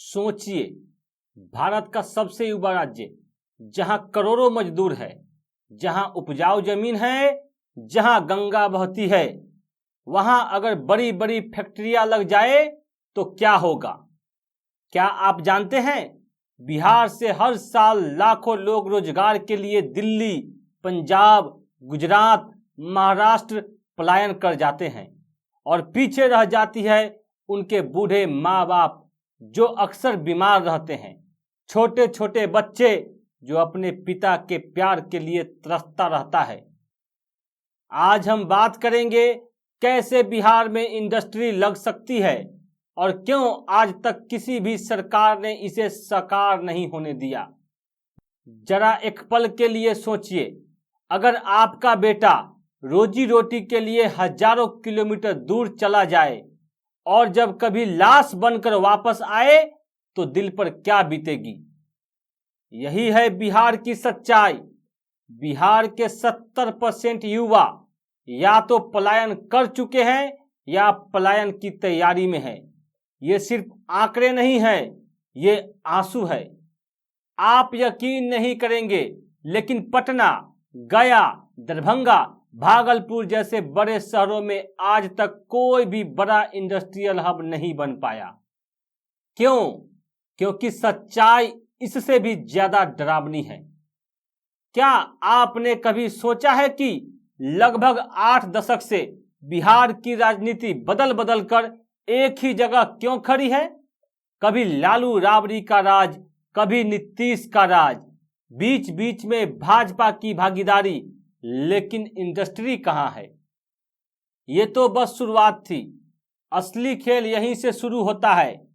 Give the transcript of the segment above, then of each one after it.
सोचिए, भारत का सबसे युवा राज्य, जहां करोड़ों मजदूर है, जहां उपजाऊ जमीन है, जहां गंगा बहती है, वहां अगर बड़ी बड़ी फैक्ट्रियां लग जाए तो क्या होगा? क्या आप जानते हैं, बिहार से हर साल लाखों लोग रोजगार के लिए दिल्ली, पंजाब, गुजरात, महाराष्ट्र पलायन कर जाते हैं और पीछे रह जाती है उनके बूढ़े माँ बाप, जो अक्सर बीमार रहते हैं, छोटे छोटे बच्चे जो अपने पिता के प्यार के लिए तरसता रहता है। आज हम बात करेंगे कैसे बिहार में इंडस्ट्री लग सकती है और क्यों आज तक किसी भी सरकार ने इसे साकार नहीं होने दिया। जरा एक पल के लिए सोचिए, अगर आपका बेटा रोजी रोटी के लिए हजारों किलोमीटर दूर चला जाए और जब कभी लाश बनकर वापस आए तो दिल पर क्या बीतेगी। यही है बिहार की सच्चाई। बिहार के 70% युवा या तो पलायन कर चुके हैं या पलायन की तैयारी में है। ये सिर्फ आंकड़े नहीं है, ये आंसू है। आप यकीन नहीं करेंगे, लेकिन पटना, गया, दरभंगा, भागलपुर जैसे बड़े शहरों में आज तक कोई भी बड़ा इंडस्ट्रियल हब नहीं बन पाया। क्यों? क्योंकि सच्चाई इससे भी ज्यादा डरावनी है। क्या आपने कभी सोचा है कि लगभग 8 दशक से बिहार की राजनीति बदल बदल कर एक ही जगह क्यों खड़ी है? कभी लालू राबड़ी का राज, कभी नीतीश का राज, बीच बीच में भाजपा की भागीदारी, लेकिन इंडस्ट्री कहां है? ये तो बस शुरुआत थी। असली खेल यहीं से शुरू होता है।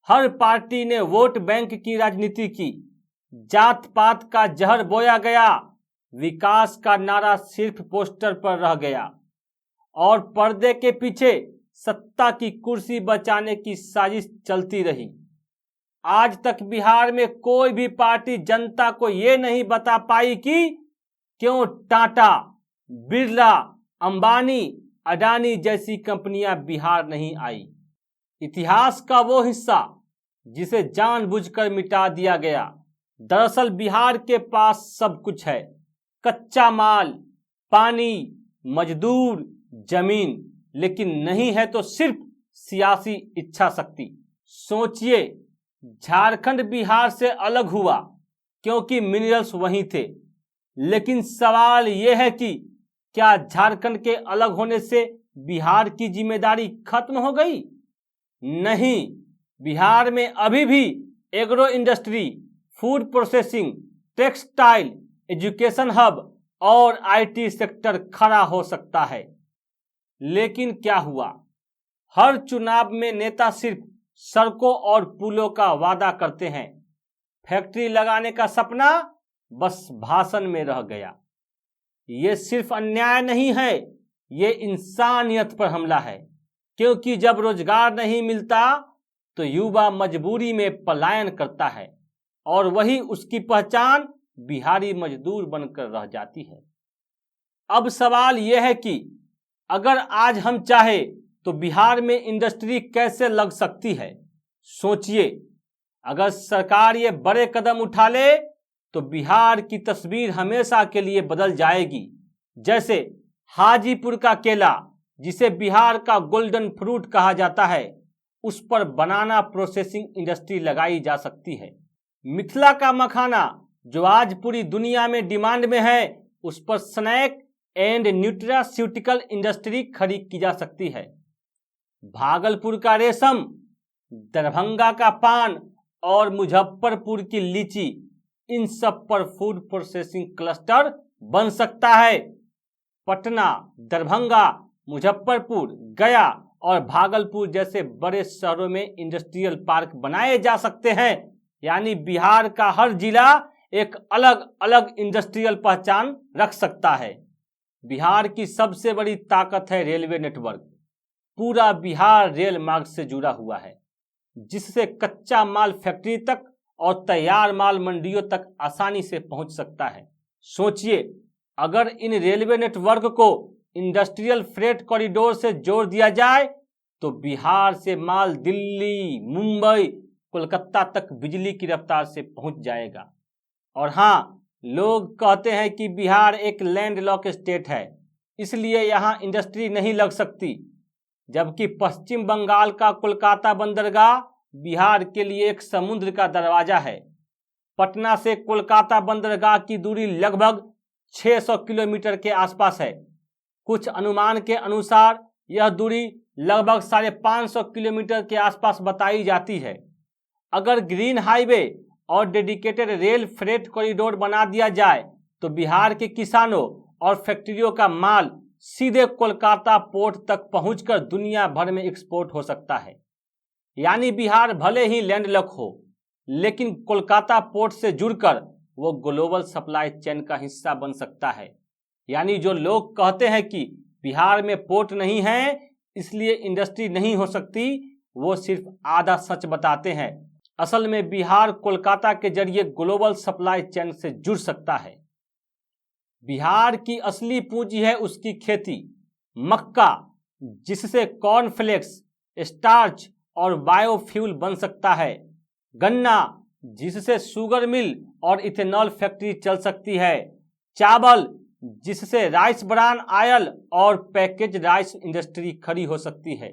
हर पार्टी ने वोट बैंक की राजनीति की, जात पात का जहर बोया गया, विकास का नारा सिर्फ पोस्टर पर रह गया और पर्दे के पीछे सत्ता की कुर्सी बचाने की साजिश चलती रही। आज तक बिहार में कोई भी पार्टी जनता को ये नहीं बता पाई कि क्यों टाटा, बिरला, अंबानी, अडानी जैसी कंपनियां बिहार नहीं आई। इतिहास का वो हिस्सा जिसे जानबूझकर मिटा दिया गया। दरअसल बिहार के पास सब कुछ है, कच्चा माल, पानी, मजदूर, जमीन, लेकिन नहीं है तो सिर्फ सियासी इच्छा शक्ति। सोचिए, झारखंड बिहार से अलग हुआ क्योंकि मिनरल्स वहीं थे, लेकिन सवाल यह है कि क्या झारखंड के अलग होने से बिहार की जिम्मेदारी खत्म हो गई? नहीं, बिहार में अभी भी agro industry, food processing, textile, education hub और आईटी सेक्टर खड़ा हो सकता है। लेकिन क्या हुआ? हर चुनाव में नेता सिर्फ सड़कों और पुलों का वादा करते हैं, फैक्ट्री लगाने का सपना बस भाषण में रह गया। ये सिर्फ अन्याय नहीं है, ये इंसानियत पर हमला है, क्योंकि जब रोजगार नहीं मिलता तो युवा मजबूरी में पलायन करता है और वही उसकी पहचान बिहारी मजदूर बनकर रह जाती है। अब सवाल यह है कि अगर आज हम चाहे तो बिहार में इंडस्ट्री कैसे लग सकती है? सोचिए, अगर सरकार ये बड़े कदम उठा ले तो बिहार की तस्वीर हमेशा के लिए बदल जाएगी। जैसे हाजीपुर का केला, जिसे बिहार का गोल्डन फ्रूट कहा जाता है, उस पर बनाना प्रोसेसिंग इंडस्ट्री लगाई जा सकती है। मिथिला का मखाना, जो आज पूरी दुनिया में डिमांड में है, उस पर स्नैक एंड न्यूट्रास्यूटिकल इंडस्ट्री खड़ी की जा सकती है। भागलपुर का रेशम, दरभंगा का पान और मुजफ्फरपुर की लीची, इन सब पर फूड प्रोसेसिंग क्लस्टर बन सकता है। पटना, दरभंगा, मुजफ्फरपुर, गया और भागलपुर जैसे बड़े शहरों में इंडस्ट्रियल पार्क बनाए जा सकते हैं। यानी बिहार का हर जिला एक अलग अलग इंडस्ट्रियल पहचान रख सकता है। बिहार की सबसे बड़ी ताकत है रेलवे नेटवर्क। पूरा बिहार रेल मार्ग से जुड़ा हुआ है, जिससे कच्चा माल फैक्ट्री तक और तैयार माल मंडियों तक आसानी से पहुंच सकता है। सोचिए, अगर इन रेलवे नेटवर्क को इंडस्ट्रियल फ्रेट कॉरिडोर से जोड़ दिया जाए तो बिहार से माल दिल्ली, मुंबई, कोलकाता तक बिजली की रफ्तार से पहुंच जाएगा। और हाँ, लोग कहते हैं कि बिहार एक लैंडलॉक स्टेट है, इसलिए यहाँ इंडस्ट्री नहीं लग सकती, जबकि पश्चिम बंगाल का कोलकाता बंदरगाह बिहार के लिए एक समुद्र का दरवाजा है। पटना से कोलकाता बंदरगाह की दूरी लगभग 600 किलोमीटर के आसपास है। कुछ अनुमान के अनुसार यह दूरी लगभग 550 किलोमीटर के आसपास बताई जाती है। अगर ग्रीन हाईवे और डेडिकेटेड रेल फ्रेट कॉरिडोर बना दिया जाए तो बिहार के किसानों और फैक्ट्रियों का माल सीधे कोलकाता पोर्ट तक पहुंचकर दुनिया भर में एक्सपोर्ट हो सकता है। यानी बिहार भले ही लैंडलॉक हो, लेकिन कोलकाता पोर्ट से जुड़कर वो ग्लोबल सप्लाई चेन का हिस्सा बन सकता है। यानी जो लोग कहते हैं कि बिहार में पोर्ट नहीं है इसलिए इंडस्ट्री नहीं हो सकती, वो सिर्फ आधा सच बताते हैं। असल में बिहार कोलकाता के जरिए ग्लोबल सप्लाई चेन से जुड़ सकता है। बिहार की असली पूंजी है उसकी खेती, मक्का जिससे कॉर्नफ्लेक्स, स्टार्च और बायोफ्यूल बन सकता है, गन्ना जिससे शुगर मिल और इथेनॉल फैक्ट्री चल सकती है, चावल जिससे राइस ब्रान ऑयल और पैकेज राइस इंडस्ट्री खड़ी हो सकती है,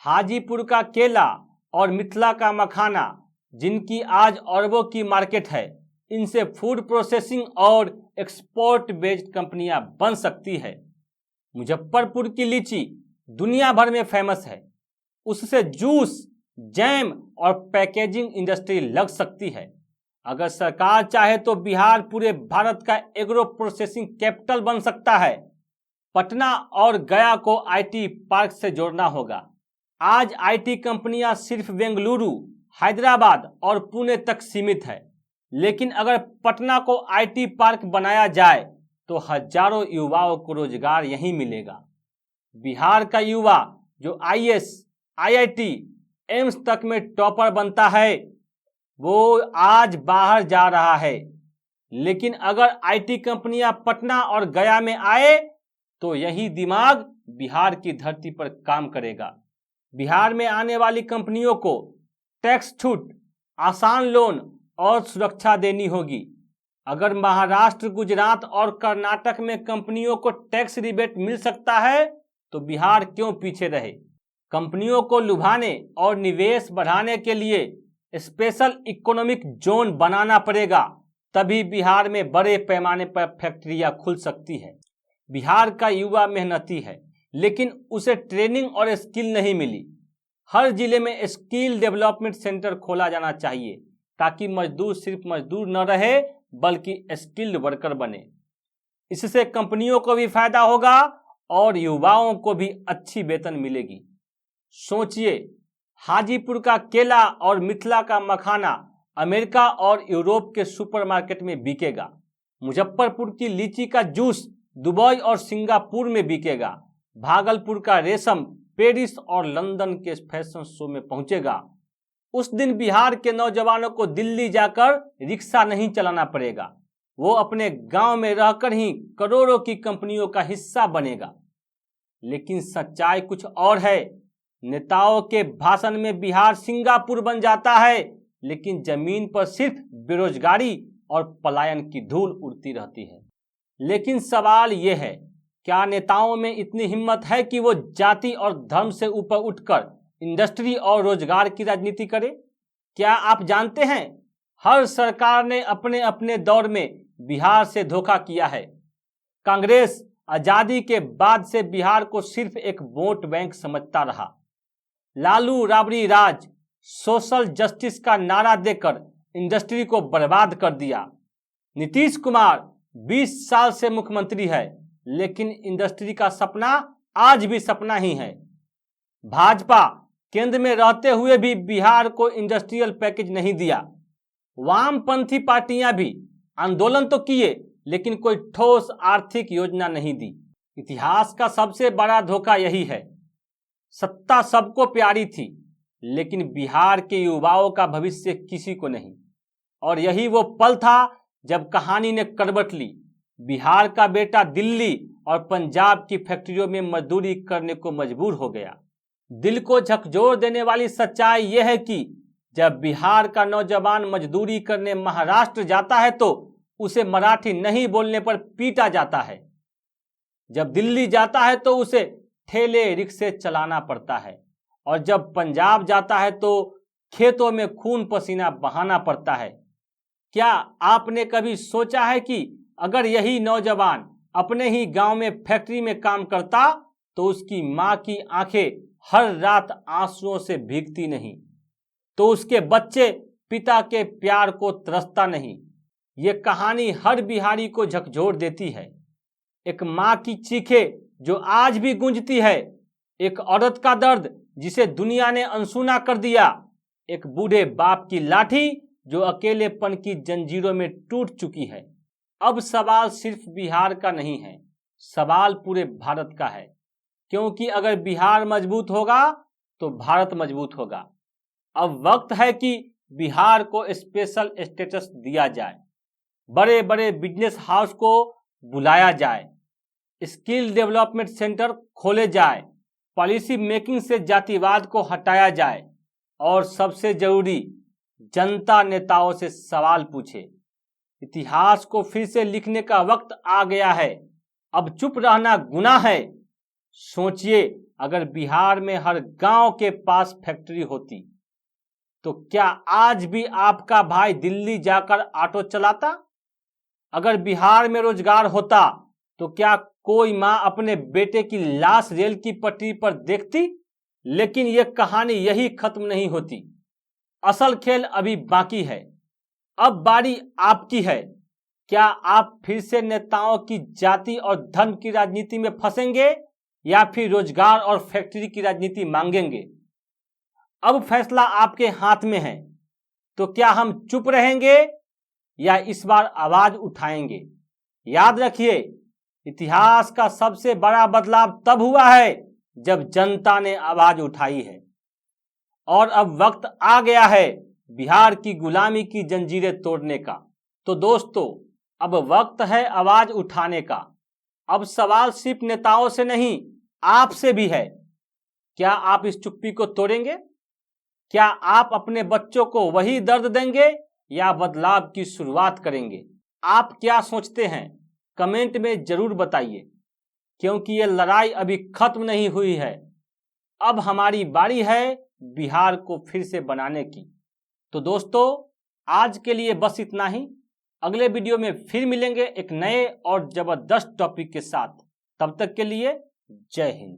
हाजीपुर का केला और मिथिला का मखाना जिनकी आज अरबों की मार्केट है, इनसे फूड प्रोसेसिंग और एक्सपोर्ट बेस्ड कंपनियां बन सकती है। मुजफ्फरपुर की लीची दुनिया भर में फेमस है, उससे जूस, जैम और पैकेजिंग इंडस्ट्री लग सकती है। अगर सरकार चाहे तो बिहार पूरे भारत का एग्रो प्रोसेसिंग कैपिटल बन सकता है। पटना और गया को आईटी पार्क से जोड़ना होगा। आज आईटी कंपनियां सिर्फ बेंगलुरु, हैदराबाद और पुणे तक सीमित है, लेकिन अगर पटना को आईटी पार्क बनाया जाए तो हजारों युवाओं को रोजगार यहीं मिलेगा। बिहार का युवा जो आईएएस, आईआईटी, एम्स तक में टॉपर बनता है, वो आज बाहर जा रहा है। लेकिन अगर आईटी कंपनियां पटना और गया में आए तो यही दिमाग बिहार की धरती पर काम करेगा। बिहार में आने वाली कंपनियों को टैक्स छूट, आसान लोन और सुरक्षा देनी होगी। अगर महाराष्ट्र, गुजरात और कर्नाटक में कंपनियों को टैक्स रिबेट मिल सकता है तो बिहार क्यों पीछे रहे। कंपनियों को लुभाने और निवेश बढ़ाने के लिए स्पेशल इकोनॉमिक जोन बनाना पड़ेगा, तभी बिहार में बड़े पैमाने पर फैक्ट्रियां खुल सकती है। बिहार का युवा मेहनती है, लेकिन उसे ट्रेनिंग और स्किल नहीं मिली। हर जिले में स्किल डेवलपमेंट सेंटर खोला जाना चाहिए ताकि मजदूर सिर्फ मजदूर न रहे बल्कि स्किल्ड वर्कर बने। इससे कंपनियों को भी फायदा होगा और युवाओं को भी अच्छी वेतन मिलेगी। सोचिए, हाजीपुर का केला और मिथिला का मखाना अमेरिका और यूरोप के सुपरमार्केट में बिकेगा। मुजफ्फरपुर की लीची का जूस दुबई और सिंगापुर में बिकेगा। भागलपुर का रेशम पेरिस और लंदन के फैशन शो में पहुंचेगा। उस दिन बिहार के नौजवानों को दिल्ली जाकर रिक्शा नहीं चलाना पड़ेगा, वो अपने गांव में रहकर ही करोड़ों की कंपनियों का हिस्सा बनेगा। लेकिन सच्चाई कुछ और है। नेताओं के भाषण में बिहार सिंगापुर बन जाता है, लेकिन जमीन पर सिर्फ बेरोजगारी और पलायन की धूल उड़ती रहती है। लेकिन सवाल यह है, क्या नेताओं में इतनी हिम्मत है कि वो जाति और धर्म से ऊपर उठकर इंडस्ट्री और रोजगार की राजनीति करे? क्या आप जानते हैं, हर सरकार ने अपने अपने दौर में बिहार से धोखा किया है। कांग्रेस आजादी के बाद से बिहार को सिर्फ एक वोट बैंक समझता रहा। लालू राबड़ी राज सोशल जस्टिस का नारा देकर इंडस्ट्री को बर्बाद कर दिया। नीतीश कुमार 20 साल से मुख्यमंत्री है, लेकिन इंडस्ट्री का सपना आज भी सपना ही है। भाजपा केंद्र में रहते हुए भी बिहार को इंडस्ट्रियल पैकेज नहीं दिया। वामपंथी पार्टियां भी आंदोलन तो किए, लेकिन कोई ठोस आर्थिक योजना नहीं दी। इतिहास का सबसे बड़ा धोखा यही है। सत्ता सबको प्यारी थी, लेकिन बिहार के युवाओं का भविष्य किसी को नहीं। और यही वो पल था जब कहानी ने करवट ली। बिहार का बेटा दिल्ली और पंजाब की फैक्ट्रियों में मजदूरी करने को मजबूर हो गया। दिल को झकझोर देने वाली सच्चाई यह है कि जब बिहार का नौजवान मजदूरी करने महाराष्ट्र जाता है तो उसे मराठी नहीं बोलने पर पीटा जाता है। जब दिल्ली जाता है तो उसे ठेले रिक्शे चलाना पड़ता है और जब पंजाब जाता है तो खेतों में खून पसीना बहाना पड़ता है। क्या आपने कभी सोचा है कि अगर यही नौजवान अपने ही गांव में फैक्ट्री में काम करता तो उसकी मां की आंखें हर रात आंसुओं से भीगती नहीं, तो उसके बच्चे पिता के प्यार को तरसता नहीं। ये कहानी हर बिहारी को झकझोर देती है। एक मां की चीखें जो आज भी गूंजती है, एक औरत का दर्द जिसे दुनिया ने अनसुना कर दिया, एक बूढ़े बाप की लाठी जो अकेलेपन की जंजीरों में टूट चुकी है। अब सवाल सिर्फ बिहार का नहीं है, सवाल पूरे भारत का है, क्योंकि अगर बिहार मजबूत होगा तो भारत मजबूत होगा। अब वक्त है कि बिहार को स्पेशल स्टेटस दिया जाए, बड़े बड़े बिजनेस हाउस को बुलाया जाए, स्किल डेवलपमेंट सेंटर खोले जाए, पॉलिसी मेकिंग से जातिवाद को हटाया जाए और सबसे जरूरी जनता नेताओं से सवाल पूछे। इतिहास को फिर से लिखने का वक्त आ गया है, अब चुप रहना गुनाह है। सोचिए, अगर बिहार में हर गांव के पास फैक्ट्री होती तो क्या आज भी आपका भाई दिल्ली जाकर ऑटो चलाता? अगर बिहार में रोजगार होता तो क्या कोई मां अपने बेटे की लाश रेल की पटरी पर देखती? लेकिन यह कहानी यही खत्म नहीं होती। असल खेल अभी बाकी है। अब बारी आपकी है। क्या आप फिर से नेताओं की जाति और धर्म की राजनीति में फंसेंगे या फिर रोजगार और फैक्ट्री की राजनीति मांगेंगे? अब फैसला आपके हाथ में है। तो क्या हम चुप रहेंगे या इस बार आवाज उठाएंगे? याद रखिए, इतिहास का सबसे बड़ा बदलाव तब हुआ है जब जनता ने आवाज उठाई है। और अब वक्त आ गया है बिहार की गुलामी की जंजीरें तोड़ने का। तो दोस्तों, अब वक्त है आवाज उठाने का। अब सवाल सिर्फ नेताओं से नहीं, आपसे भी है। क्या आप इस चुप्पी को तोड़ेंगे? क्या आप अपने बच्चों को वही दर्द देंगे या बदलाव की शुरुआत करेंगे? आप क्या सोचते हैं? कमेंट में जरूर बताइए, क्योंकि ये लड़ाई अभी खत्म नहीं हुई है। अब हमारी बारी है बिहार को फिर से बनाने की। तो दोस्तों, आज के लिए बस इतना ही। अगले वीडियो में फिर मिलेंगे एक नए और जबरदस्त टॉपिक के साथ। तब तक के लिए जय हिंद।